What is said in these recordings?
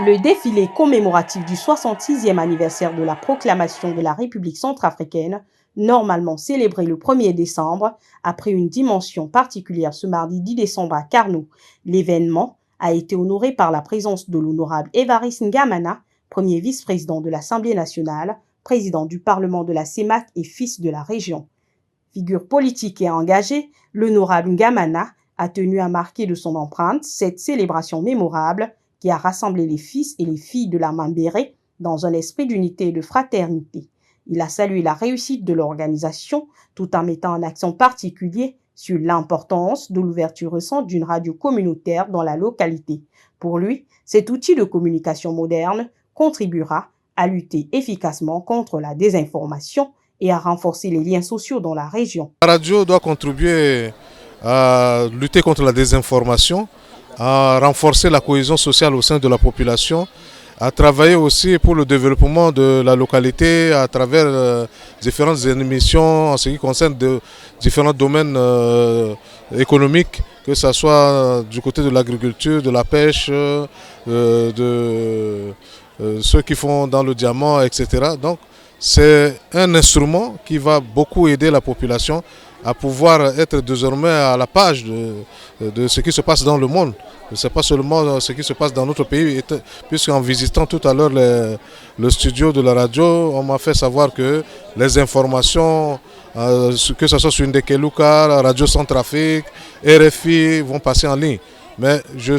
Le défilé commémoratif du 66e anniversaire de la proclamation de la République centrafricaine, normalement célébré le 1er décembre, a pris une dimension particulière ce mardi 10 décembre à Karnou. L'événement a été honoré par la présence de l'honorable Évariste Ngamana, premier vice-président de l'Assemblée nationale, président du Parlement de la CEMAC et fils de la région. Figure politique et engagée, l'honorable Ngamana a tenu à marquer de son empreinte cette célébration mémorable qui a rassemblé les fils et les filles de la Mambéré dans un esprit d'unité et de fraternité. Il a salué la réussite de l'organisation tout en mettant un accent particulier sur l'importance de l'ouverture récente d'une radio communautaire dans la localité. Pour lui, cet outil de communication moderne contribuera à lutter efficacement contre la désinformation et à renforcer les liens sociaux dans la région. La radio doit contribuer à lutter contre la désinformation, à renforcer la cohésion sociale au sein de la population, à travailler aussi pour le développement de la localité à travers différentes émissions en ce qui concerne différents domaines économiques, que ce soit du côté de l'agriculture, de la pêche, de ceux qui font dans le diamant, etc. Donc c'est un instrument qui va beaucoup aider la population à pouvoir être désormais à la page de ce qui se passe dans le monde. Ce n'est pas seulement ce qui se passe dans notre pays, puisqu'en visitant tout à l'heure le studio de la radio, on m'a fait savoir que les informations, que ce soit sur Ndekeluka, Radio Centrafrique, RFI, vont passer en ligne. Mais je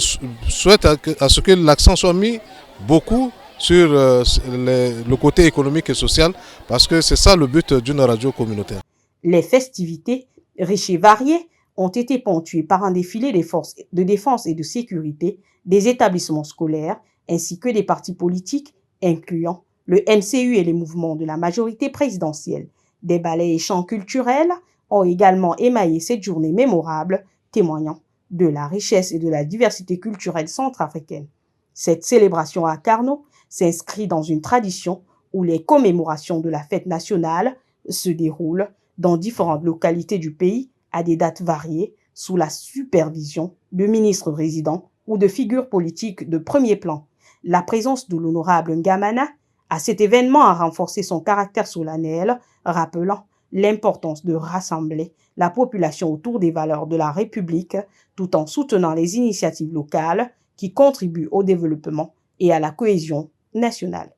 souhaite à ce que l'accent soit mis beaucoup sur le côté économique et social, parce que c'est ça le but d'une radio communautaire. Les festivités, riches et variées, ont été ponctuées par un défilé des forces de défense et de sécurité, des établissements scolaires, ainsi que des partis politiques, incluant le MCU et les mouvements de la majorité présidentielle. Des ballets et chants culturels ont également émaillé cette journée mémorable, témoignant de la richesse et de la diversité culturelle centrafricaine. Cette célébration à Karnou s'inscrit dans une tradition où les commémorations de la fête nationale se déroulent dans différentes localités du pays à des dates variées sous la supervision de ministres résidents ou de figures politiques de premier plan. La présence de l'honorable Ngamana à cet événement a renforcé son caractère solennel, rappelant l'importance de rassembler la population autour des valeurs de la République tout en soutenant les initiatives locales qui contribuent au développement et à la cohésion nationale.